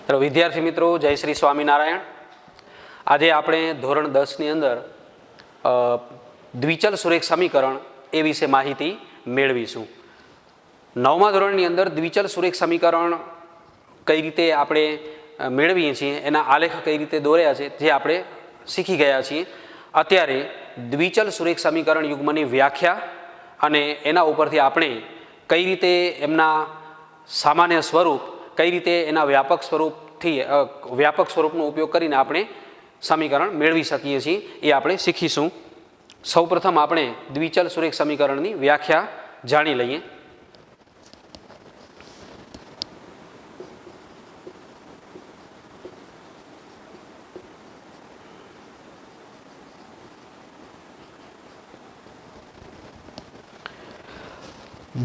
તો વિદ્યાર્થી મિત્રો, જય શ્રી સ્વામિનારાયણ. આજે આપણે ધોરણ 10ની અંદર દ્વિચલ સુરેખ સમીકરણ એ વિશે માહિતી મેળવીશું. 9મા ધોરણની અંદર દ્વિચલ સુરેખ સમીકરણ કઈ રીતે આપણે મેળવીએ છીએ, એના આલેખ કઈ રીતે દોર્યા છે, જે આપણે શીખી ગયા છીએ. અત્યારે દ્વિચલ સુરેખ સમીકરણ યુગ્મની વ્યાખ્યા અને એના ઉપરથી આપણે કઈ રીતે એમના સામાન્ય સ્વરૂપ, કઈ રીતે એના વ્યાપક સ્વરૂપનો ઉપયોગ કરીને આપણે સમીકરણ મેળવી શકીએ છીએ, એ આપણે શીખીશું. સૌપ્રથમ આપણે દ્વિચલ સુરેખ સમીકરણની વ્યાખ્યા જાણી લઈએ.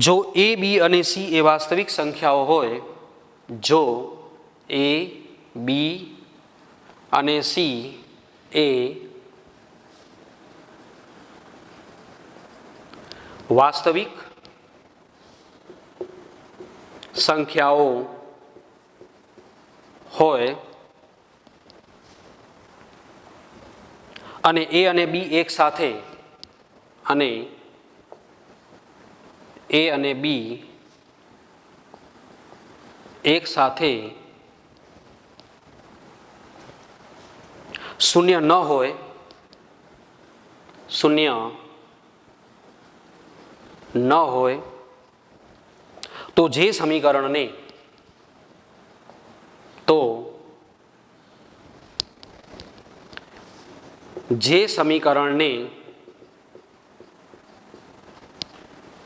જો એ, બી અને સી એ વાસ્તવિક સંખ્યાઓ હોય, જો એ, બી અને સી એ વાસ્તવિક સંખ્યાઓ હોય અને એ અને બી એક સાથે, અને એ અને બી એક સાથે શૂન્ય ન હોય, તો જે સમીકરણને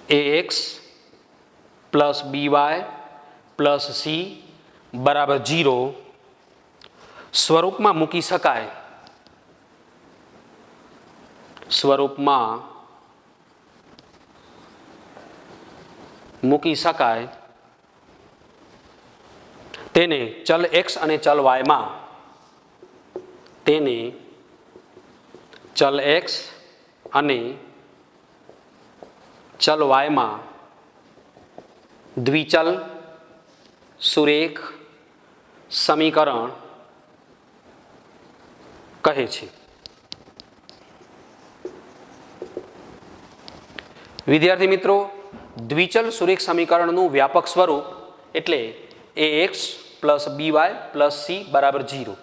ax plus b y plus C બરાબર 0 સ્વરૂપમાં મૂકી શકાય, તેને ચલ x અને ચલ y માં દ્વિચલ સુરેખ સમીકરણ કહે છે. વિદ્યાર્થી મિત્રો, દ્વિચલ સુરેખ સમીકરણનું વ્યાપક સ્વરૂપ એટલે ax plus b y plus C બરાબર 0.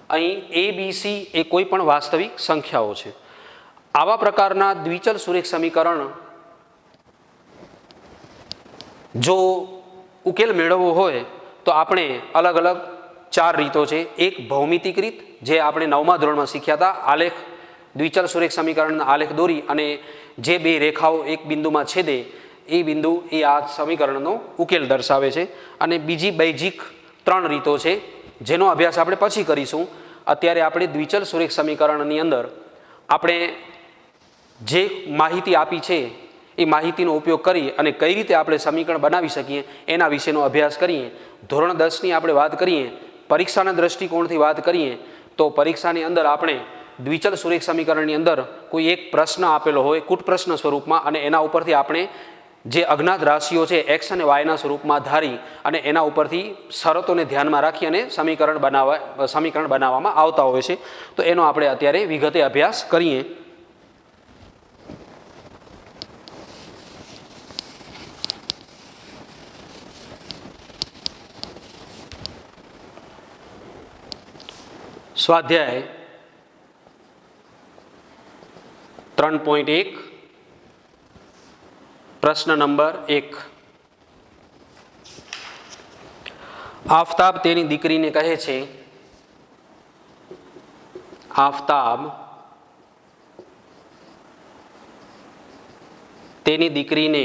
અહીં એ, બી, સી એ કોઈ પણ વાસ્તવિક સંખ્યાઓ છે. આવા પ્રકારના દ્વિચલ સુરેખ સમીકરણ જો ઉકેલ મેળવવો હોય તો આપણે અલગ અલગ 4 રીતો છે. એક ભૌમિતિક રીત, જે આપણે 9મા ધોરણમાં શીખ્યા હતા. આલેખ, દ્વિચલ સુરેખ સમીકરણના આલેખ દોરી અને જે બે રેખાઓ એક બિંદુમાં છેદે એ બિંદુ એ આ સમીકરણનો ઉકેલ દર્શાવે છે. અને બીજી બેઝિક 3 રીતો છે, જેનો અભ્યાસ આપણે પછી કરીશું. અત્યારે આપણે દ્વિચલ સુરેખ સમીકરણની અંદર આપણે જે માહિતી આપી છે એ માહિતીનો ઉપયોગ કરી અને કઈ રીતે આપણે સમીકરણ બનાવી શકીએ એના વિશેનો અભ્યાસ કરીએ. ધોરણ 10ની આપણે વાત કરીએ, પરીક્ષાના દ્રષ્ટિકોણથી વાત કરીએ, તો પરીક્ષાની અંદર આપણે દ્વિચલ સુરેખ સમીકરણની અંદર કોઈ એક પ્રશ્ન આપેલો હોય કૂટ પ્રશ્ન સ્વરૂપમાં, અને એના ઉપરથી આપણે જે અજ્ઞાત રાશિઓ છે x અને yના સ્વરૂપમાં ધારી અને એના ઉપરથી શરતોને ધ્યાનમાં રાખી અને સમીકરણ બનાવવામાં આવતા હોય છે. તો એનો આપણે અત્યારે વિગતે અભ્યાસ કરીએ. સ્વાધ્યાય 3.1 પ્રશ્ન નંબર 1. આફતાબ તેની દીકરીને કહે છે, આફતાબ તેની દીકરીને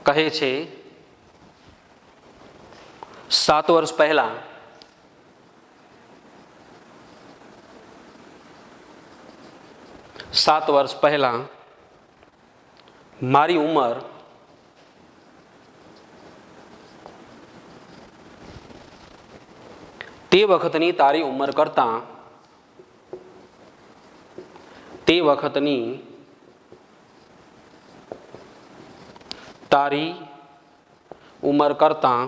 કહે છે, 7 વર્ષ પહેલા મારી ઉંમર તે વખતની તારી ઉંમર કરતાં તે વખતની તારી ઉંમર કરતાં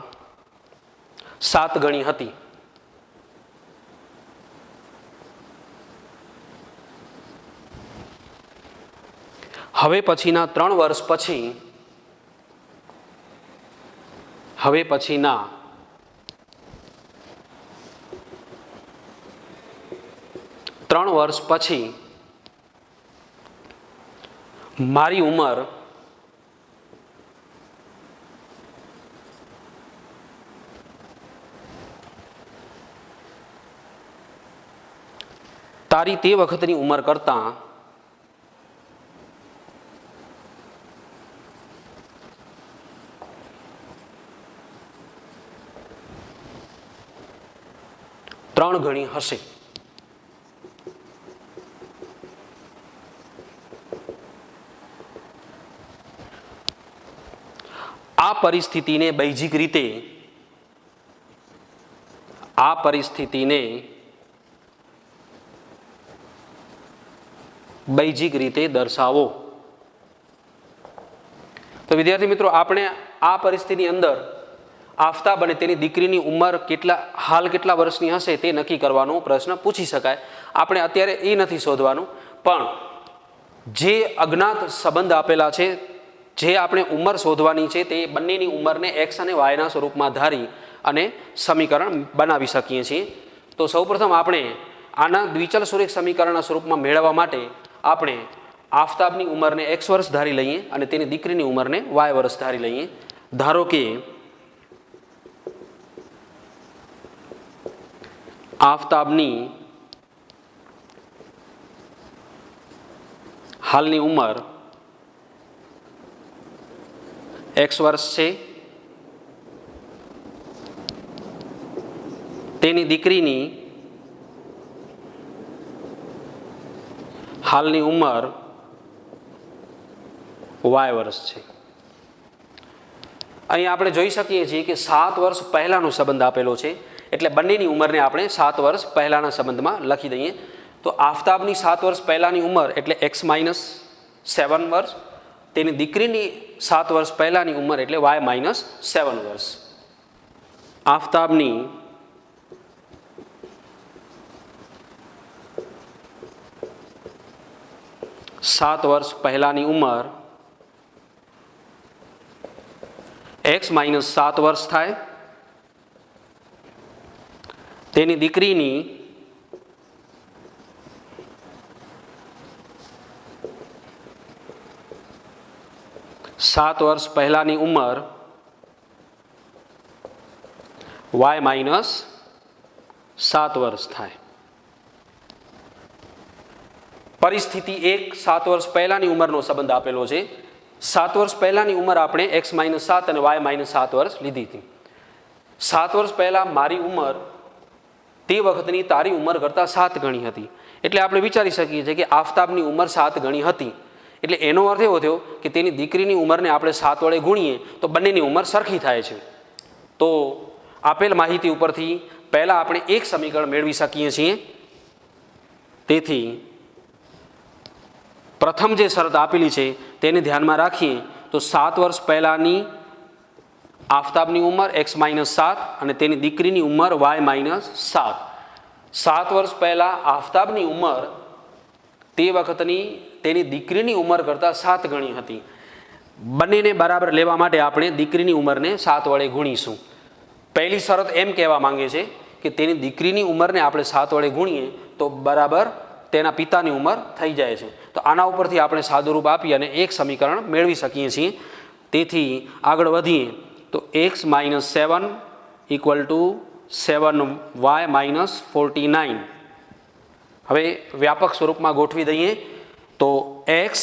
7 ગણી હતી. હવે પછીના 3 વર્ષ પછી, હવે પછીના 3 વર્ષ પછી મારી ઉંમર તારી તે વખતની ઉંમર કરતાં 3 ગણી હશે. આ પરિસ્થિતિને બૈજિક રીતે દર્શાવો. તો વિદ્યાર્થી મિત્રો, આપણે આ પરિસ્થિતિની અંદર આફતાબ અને તેની દીકરીની ઉંમર હાલ કેટલા વર્ષની હશે તે નક્કી કરવાનો પ્રશ્ન પૂછી શકાય. આપણે અત્યારે એ નથી શોધવાનું, પણ જે અજ્ઞાત સંબંધ આપેલા છે, જે આપણે ઉંમર શોધવાની છે, તે બંનેની ઉંમરને એક્સ અને વાયના સ્વરૂપમાં ધારી અને સમીકરણ બનાવી શકીએ છીએ. તો સૌપ્રથમ આપણે આના દ્વિચલ સુરેખ સમીકરણના સ્વરૂપમાં મેળવવા માટે આપણે આફતાબની ઉંમરને એક્સ વર્ષ ધારી લઈએ અને તેની દીકરીની ઉંમરને વાય વર્ષ ધારી લઈએ. ધારો કે આફતાબની હાલની ઉંમર એક્સ વર્ષ છે, તેની દીકરીની હાલની ઉંમર વાય વર્ષ છે. અહીં આપણે જોઈ શકીએ છીએ કે 7 વર્ષ પહેલાનો સંબંધ આપેલો છે, એટલે બંનેની ઉંમરને આપણે 7 વર્ષ પહેલાના સંબંધમાં લખી દઈએ. તો આફતાબની 7 વર્ષ પહેલાની ઉંમર એટલે એક્સ માઇનસ 7 વર્ષ, તેની દીકરીની 7 વર્ષ પહેલાની ઉંમર એટલે વાય માઇનસ 7 વર્ષ. આફતાબની સાત વર્ષ પહેલાની ઉંમર એક્સ માઇનસ 7 વર્ષ થાય, તેની દીકરીની સાત વર્ષ પહેલાની ઉંમર વાય માઇનસ 7 વર્ષ થાય. પરિસ્થિતિ 1 7 વર્ષ પહેલાની ઉંમરનો સંબંધ આપેલો છે. 7 વર્ષ પહેલાની ઉંમર આપણે એક્સ માઇનસ 7 અને વાય માઇનસ 7 વર્ષ લીધી હતી. 7 વર્ષ પહેલાં મારી ઉંમર તે વખતની તારી ઉંમર કરતાં 7 ગણી હતી, એટલે આપણે વિચારી શકીએ છીએ કે આફતાબની ઉંમર 7 ગણી હતી. એટલે એનો અર્થ એવો થયો કે તેની દીકરીની ઉંમરને આપણે 7 વડે ગુણીએ તો બંનેની ઉંમર સરખી થાય છે. તો આપેલ માહિતી ઉપરથી પહેલાં આપણે એક સમીકરણ મેળવી શકીએ છીએ. તેથી પ્રથમ જે શરત આપેલી છે તેને ધ્યાનમાં રાખીએ તો 7 વર્ષ પહેલાંની આફતાબની ઉંમર એક્સ માઇનસ 7 અને તેની દીકરીની ઉંમર વાય માઇનસ 7. 7 વર્ષ પહેલાં આફતાબની ઉંમર તે વખતની તેની દીકરીની ઉંમર કરતાં 7 ગણી હતી. બંનેને બરાબર લેવા માટે આપણે દીકરીની ઉંમરને 7 વડે ગુણીશું. પહેલી શરત એમ કહેવા માંગે છે કે તેની દીકરીની ઉંમરને આપણે 7 વડે ગુણીએ તો બરાબર તેના પિતાની ઉંમર થઈ જાય છે. તો આના ઉપરથી આપણે સાદુરૂપ આપી અને એક સમીકરણ મેળવી શકીએ છીએ. તેથી આગળ વધીએ તો x minus 7 equal to 7y minus 49. હવે વ્યાપક સ્વરૂપમાં ગોઠવી દઈએ તો x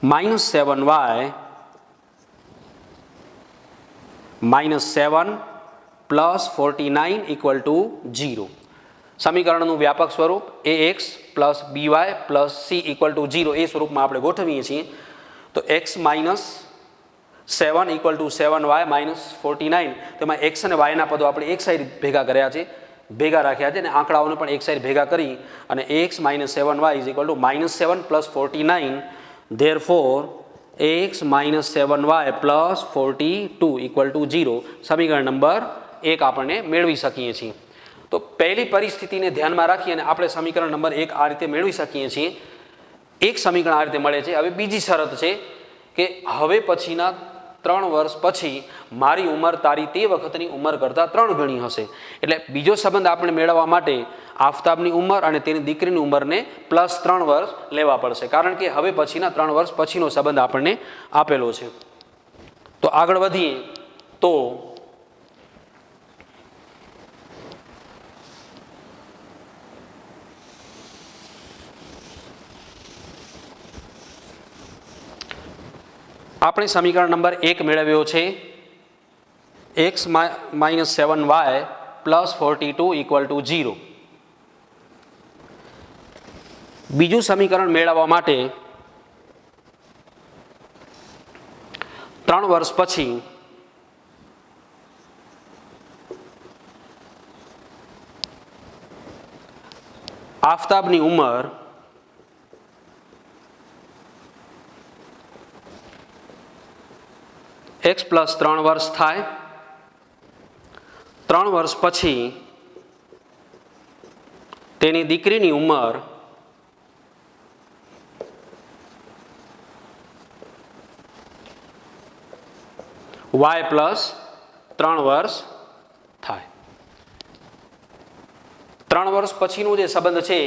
minus 7y minus 7 plus 49 equal to 0. સમીકરણનું વ્યાપક સ્વરૂપ એ x plus b y plus c equal to 0 એ સ્વરૂપમાં આપણે ગોઠવીએ છીએ. તો x minus 7 equal to 7y minus 49, તેમાં એક્સ અને વાયના પદો આપણે એક સાઈડ ભેગા રાખ્યા છે અને આંકડાઓને પણ એક સાઈડ ભેગા કરી અને X minus 7y is equal to minus 7 plus 49. Therefore X minus 7y plus 42 equal to 0 समीकरण नंबर 1 આપણને મેળવી શકીએ છીએ। તો પહેલી પરિસ્થિતિને ધ્યાનમાં રાખી અને આપણે સમીકરણ નંબર 1 આ રીતે મેળવી શકીએ છીએ। એક સમીકરણ આ રીતે મળે છે। હવે બીજી શરત છે કે હવે પછીના 3 વર્ષ પછી મારી ઉંમર તારી તે વખતની ઉંમર કરતાં 3 ગણી હશે। એટલે બીજો સંબંધ આપણે મેળવવા માટે આફતાબની ઉંમર અને તેની દીકરીની ઉંમરને પ્લસ 3 વર્ષ લેવા પડશે, કારણ કે હવે પછીના 3 વર્ષ પછીનો સંબંધ આપણને આપેલો છે। તો આગળ વધીએ તો આપણે સમીકરણ નંબર 1 મેળવ્યો છે x minus 7y plus 42 equal to 0। બીજું સમીકરણ મેળવવા માટે 3 વર્ષ પછી આફતાબની ઉંમર x પ્લસ 3 વર્ષ થાય। 3 વર્ષ પછી તેની દીકરીની ઉંમર y પ્લસ 3 વર્ષ થાય। 3 વર્ષ પછીનો જે સંબંધ છે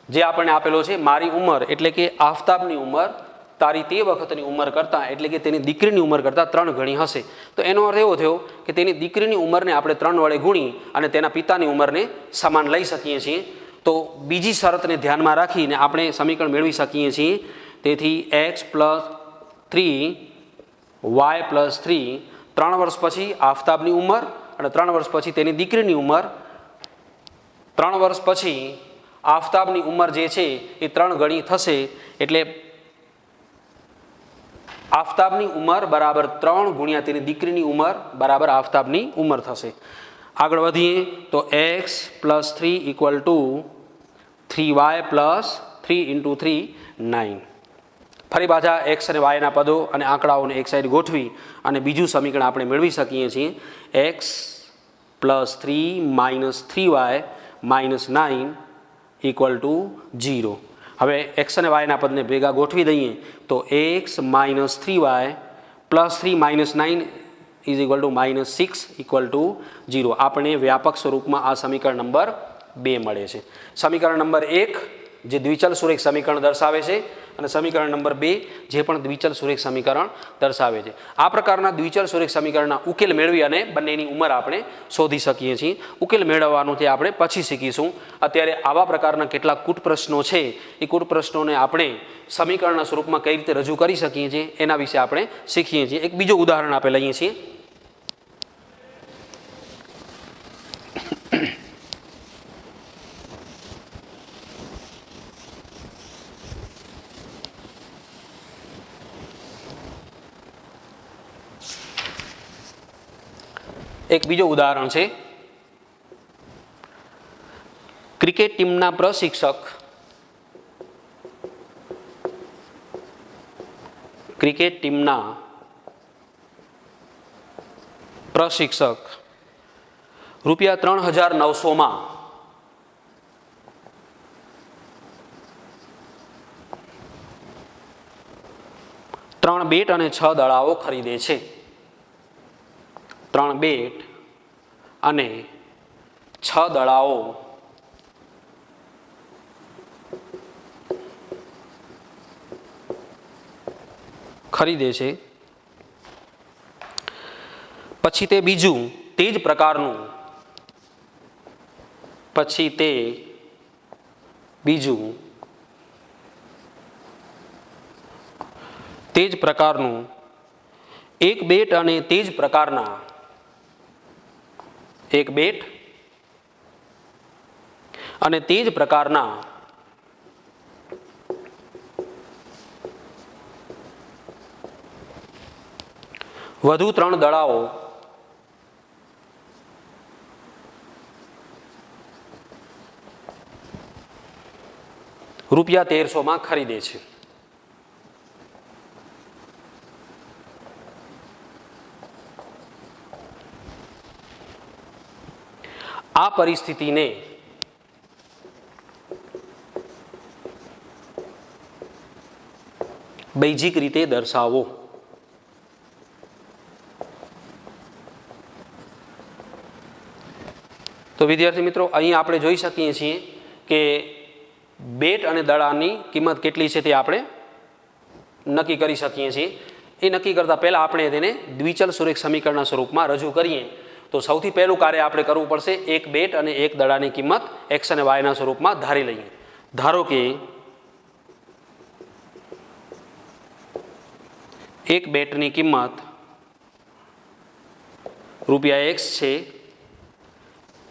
જે આપણને આપેલો છે મારી ઉંમર એટલે કે આફતાબની ઉંમર તારી તે વખતની ઉંમર કરતાં એટલે કે તેની દીકરીની ઉંમર કરતાં 3 ગણી હશે। તો એનો અર્થ એવો થયો કે તેની દીકરીની ઉંમરને આપણે 3 વડે ગુણી અને તેના પિતાની ઉંમરને સમાન લઈ શકીએ છીએ। તો બીજી શરતને ધ્યાનમાં રાખીને આપણે સમીકરણ મેળવી શકીએ છીએ। તેથી x પ્લસ 3 y પ્લસ 3 3 વર્ષ પછી આફતાબની ઉંમર અને 3 વર્ષ પછી તેની દીકરીની ઉંમર, 3 વર્ષ પછી આફતાબની ઉંમર જે છે એ 3 ગણી થશે એટલે આફતાબની ઉંમર બરાબર 3 ગુણ્યા તેની દીકરીની ઉંમર બરાબર આફતાબની ઉંમર થશે। આગળ વધીએ તો x plus 3 equal to 3y plus 3 into 3 9। ફરી પાછા x અને yના પદો અને આંકડાઓને એક સાઈડ ગોઠવી અને બીજું સમીકરણ આપણે મેળવી શકીએ છીએ x plus 3 minus 3y minus 9 equal to 0। હવે x અને yના પદને ભેગા ગોઠવી દઈએ તો x minus 3y plus 3 minus 9 is equal to minus 6 equal to 0। આપણે વ્યાપક સ્વરૂપમાં આ સમીકરણ નંબર 2 મળે છે। સમીકરણ નંબર 1 જે દ્વિચલ સુરેખ સમીકરણ દર્શાવે છે અને સમીકરણ નંબર 2 જે પણ દ્વિચલ સુરેખ સમીકરણ દર્શાવે છે। આ પ્રકારના દ્વિચલ સુરેખ સમીકરણના ઉકેલ મેળવી અને બંનેની ઉંમર આપણે શોધી શકીએ છીએ। ઉકેલ મેળવવાનું તે આપણે પછી શીખીશું। અત્યારે આવા પ્રકારના કેટલાક કૂટ પ્રશ્નો છે એ કૂટ પ્રશ્નોને આપણે સમીકરણના સ્વરૂપમાં કઈ રીતે રજૂ કરી શકીએ છીએ એના વિશે આપણે શીખીએ છીએ। એક બીજું ઉદાહરણ આપણે લઈએ છીએ। એક બીજો ઉદાહરણ છે ક્રિકેટ ટીમના પ્રશિક્ષક રૂપિયા 3,900 3 બેટ અને 6 દડાઓ ખરીદે છે। 3 બેટ અને 6 દડાઓ ખરીદે છે। પછી તે બીજું તે જ પ્રકારનું એક બેટ અને તે જ પ્રકારના વધુ 3 દડાઓ રૂપિયા 1,300 ખરીદે છે। આ પરિસ્થિતિને બૈજિક રીતે દર્શાવો. તો વિદ્યાર્થી મિત્રો, અહીં આપણે જોઈ શકીએ છીએ કે બેટ અને દડાની કિંમત કેટલી છે તે આપણે નક્કી કરી શકીએ છીએ. એ નક્કી કરતાં પહેલાં આપણે તેને દ્વિચલ સુરેખ સમીકરણના સ્વરૂપમાં રજૂ કરીએ. તો સૌથી પહેલું કાર્ય આપણે કરવું પડશે, એક બેટ અને એક દડાની કિંમત એક્સ અને વાયના સ્વરૂપમાં ધારી લઈએ. ધારો કે એક બેટની કિંમત ₹X છે,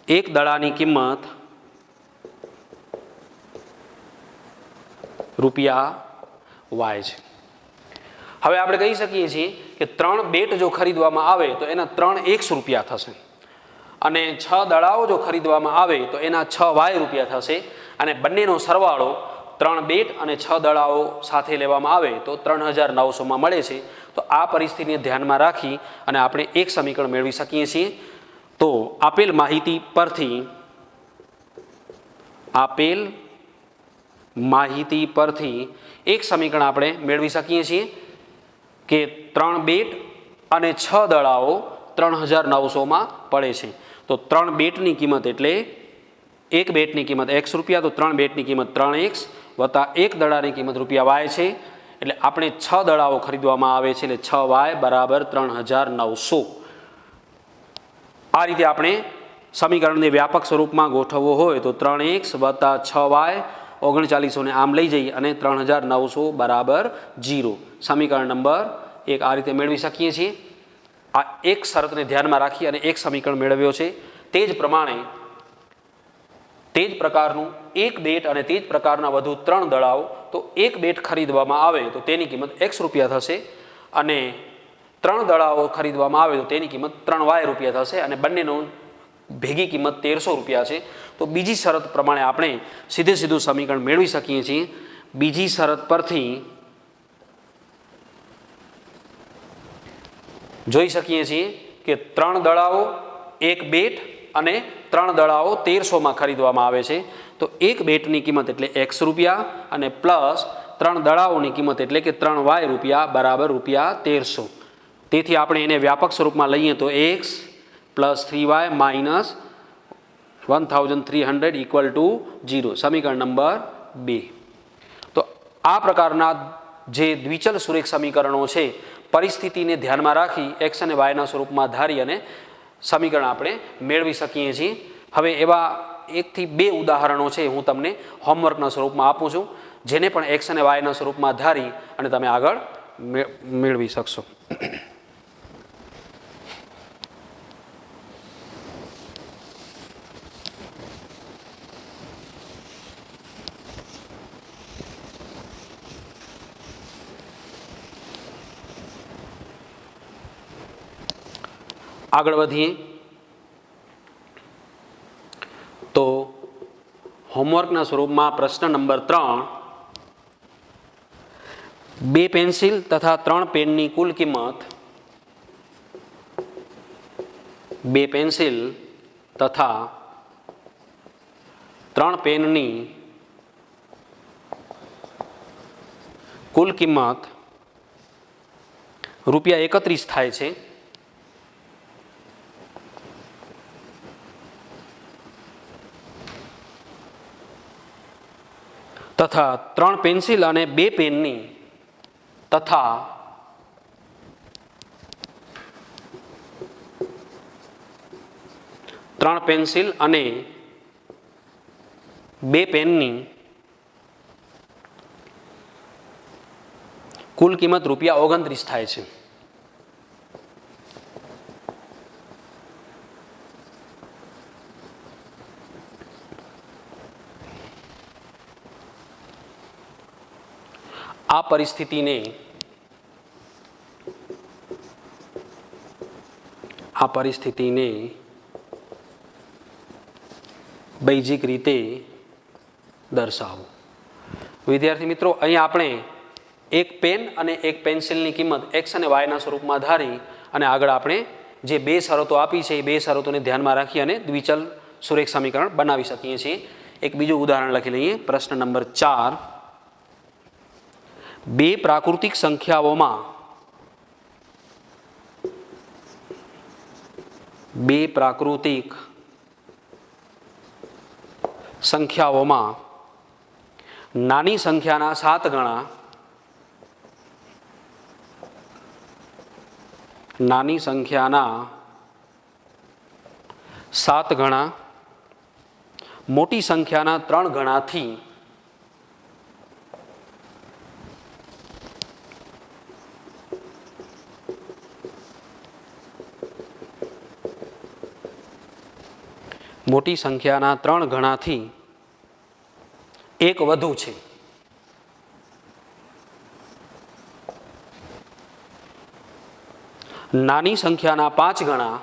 એક દડાની કિંમત ₹Y છે. હવે આપણે કહી શકીએ છીએ કે 3 બેટ જો ખરીદવામાં આવે તો એના 3 X રૂપિયા થશે, અને 6 દડાઓ જો ખરીદવામાં આવે તો એના 6 Y રૂપિયા થશે, અને બંનેનો સરવાળો 3 બેટ અને 6 દડાઓ સાથે લેવામાં આવે તો 3900 મળે છે. તો આ પરિસ્થિતિને ધ્યાનમાં રાખી અને આપણે એક સમીકરણ મેળવી શકીએ છીએ. તો આપેલ માહિતી પરથી એક સમીકરણ આપણે મેળવી શકીએ છીએ કે 3 બેટ અને 6 દડાઓ 3900 પડે છે. તો 3 બેટની કિંમત એટલે એક બેટની કિંમત X રૂપિયા, તો 3 બેટની કિંમત 3X વત્તા એક દડાની કિંમત Y છે. એટલે આપણે 6 દડાઓ ખરીદવામાં આવે છે, એટલે 6Y બરાબર 3900. આ રીતે આપણે સમીકરણને વ્યાપક સ્વરૂપમાં ગોઠવવો હોય તો 3X વત્તા 6Y 3900 આમ લઈ જઈએ અને 3900 બરાબર 0. સમીકરણ નંબર 1 આ રીતે મેળવી શકીએ છીએ. આ એક શરતને ધ્યાનમાં રાખી અને એક સમીકરણ મેળવ્યો છે. તે જ પ્રમાણે તે જ પ્રકારનું એક બેટ અને તે જ પ્રકારના વધુ 3 દડાઓ, તો એક બેટ ખરીદવામાં આવે તો તેની કિંમત X રૂપિયા થશે, અને 3 દડાઓ ખરીદવામાં આવે તો તેની કિંમત 3Y રૂપિયા થશે, અને બંનેનો ભેગી કિંમત 1300 રૂપિયા છે. તો બીજી શરત પ્રમાણે આપણે સીધું સમીકરણ મેળવી શકીએ છીએ. બીજી શરત પરથી જોઈ શકીએ છીએ કે 3 દડાઓ, એક બેટ અને 3 દડાઓ 1300 ખરીદવામાં આવે છે. તો એક બેટની કિંમત એટલે X રૂપિયા અને પ્લસ 3 દડાઓની કિંમત એટલે કે 3Y રૂપિયા બરાબર ₹1300. તેથી આપણે એને વ્યાપક સ્વરૂપમાં લઈએ તો X plus 3Y minus 1300 equal to 0. સમીકરણ નંબર 2. તો આ પ્રકારના જે દ્વિચલ સુરેખ સમીકરણો છે, પરિસ્થિતિને ધ્યાનમાં રાખી X અને Yના સ્વરૂપમાં ધારી અને સમીકરણ આપણે મેળવી શકીએ છીએ. હવે એવા 1 થી 2 ઉદાહરણો છે હું તમને હોમવર્કના સ્વરૂપમાં આપું છું, જેને પણ X અને Yના સ્વરૂપમાં ધારી અને તમે આગળ મેળવી શકશો. આગળ વધીએ તો હોમવર્કના સ્વરૂપમાં પ્રશ્ન નંબર 3, 2 પેન્સિલ તથા 3 પેનની કુલ કિંમત 2 પેન્સિલ તથા 3 પેનની કુલ કિંમત ₹31 થાય છે. તથા 3 પેન્સિલ અને 2 પેનની તથા 3 પેન્સિલ અને 2 પેનની કુલ કિંમત ₹29 થાય છે. આ પરિસ્થિતિને બૈજિક રીતે દર્શાવો. વિદ્યાર્થી મિત્રો, અહીં આપણે એક પેન અને એક પેન્સિલની કિંમત X અને Yના સ્વરૂપમાં ધારી અને આગળ આપણે જે 2 શરતો આપી છે એ 2 શરતોને ધ્યાનમાં રાખી અને દ્વિચલ સુરેખ સમીકરણ બનાવી શકીએ છીએ। એક બીજું ઉદાહરણ લખી લઈએ। પ્રશ્ન નંબર 4, બે પ્રાકૃતિક સંખ્યાઓમાં નાની સંખ્યાના 7 ગણા મોટી સંખ્યાના 3 ગણાથી એક વધુ છે। નાની સંખ્યાના 5 ગણા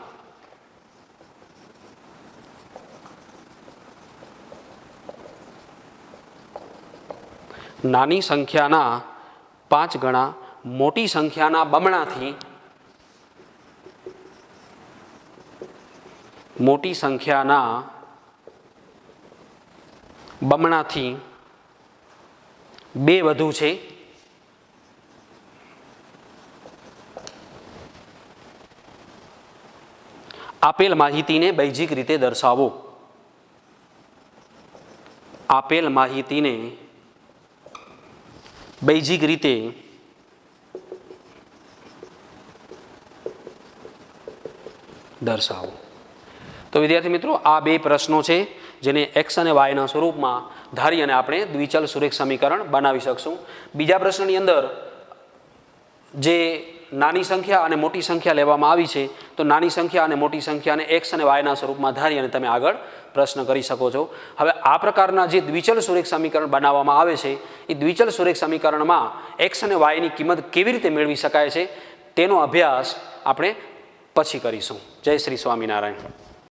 મોટી સંખ્યાના બમણાથી 2 વધુ છે। આપેલ માહિતીને બૈજિક રીતે દર્શાવો। તો વિદ્યાર્થી મિત્રો, આ બે પ્રશ્નો છે જેને એક્સ અને વાયના સ્વરૂપમાં ધારી અને આપણે દ્વિચલ સુરેખ સમીકરણ બનાવી શકશું। બીજા પ્રશ્નની અંદર જે નાની સંખ્યા અને મોટી સંખ્યા લેવામાં આવી છે, તો નાની સંખ્યા અને મોટી સંખ્યાને એક્સ અને વાયના સ્વરૂપમાં ધારી અને તમે આગળ પ્રશ્ન કરી શકો છો। હવે આ પ્રકારના જે દ્વિચલ સુરેખ સમીકરણ બનાવવામાં આવે છે, એ દ્વિચલ સુરેખ સમીકરણમાં એક્સ અને વાયની કિંમત કેવી રીતે મેળવી શકાય છે તેનો અભ્યાસ આપણે પછી કરીશું। જય શ્રી સ્વામિનારાયણ।